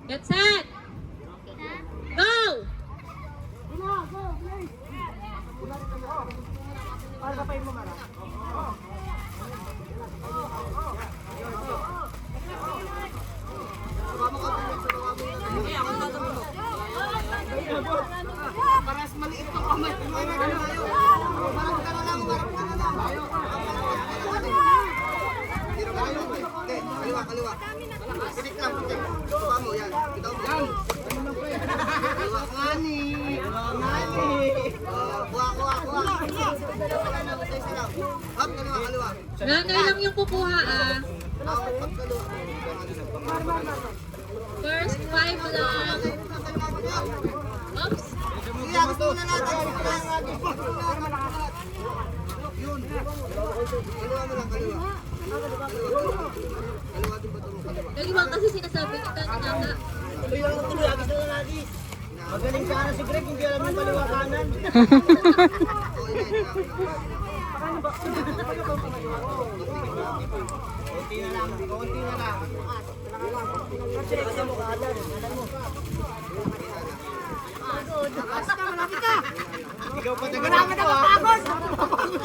Get set! Go! Paras maliit ang kamay. Parang ka na lang. Kaliwa. Pitik lang, pitik. Suka mo, yan. Ikaw mo. Kaliwa ngani. Kuha. Hop, kaliwa. Nanay lang yung kukuha ah. Hop, kaliwa. First 5 lang. Oops. Iya, gusto na natin. Yun. Kaliwa mo lang, kaliwa. Kaliwa din ba ito? Kaliwa kasi sinasabi kita ni Nana. Magaling sana si Greg, hindi alam yung kaliwa kanan. Konti na lang. Kasi mo kanan. Basta, malapit ka! Ikaw pa taga namin ako, ha? Pagod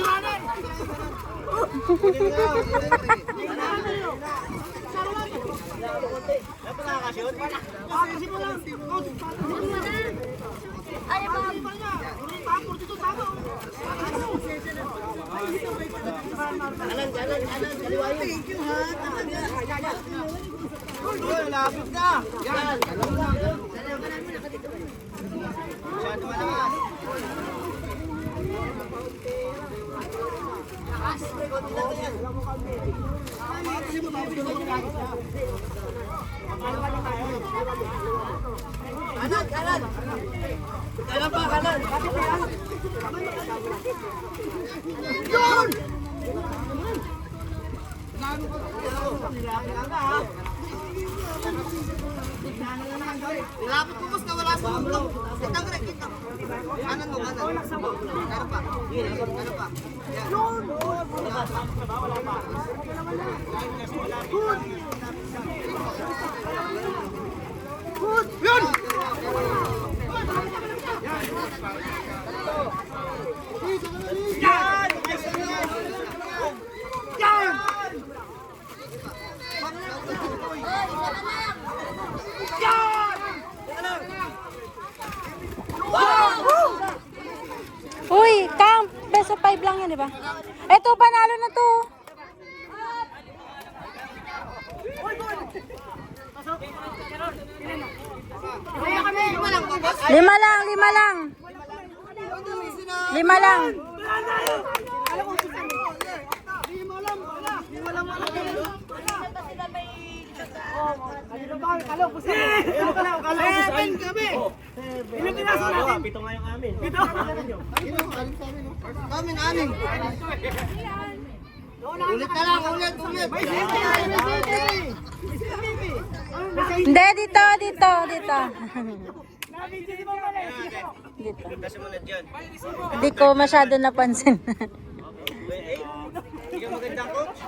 namin! Kanan, kaliwayo. Thank you, ha? Lapit na! Yan! Masyado malakas. Kanan. Kanan pa, kanan. Yun! Lapit mo, boss, na wala sa mundo. Kitang Greg, kitang. Kanan mo, kanan. Kanan pa. Yun! Wala pa. Good! Yun! Yan! Yan! Uy, Kang, peso 5 lang yan, di ba? Eto, panalo na to. Lima lang. Pito nga yung amin. Amin. Ulit na lang, ulit. Hindi, dito. Dito. Hindi ko masyado napansin. Hindi ka magandang coach?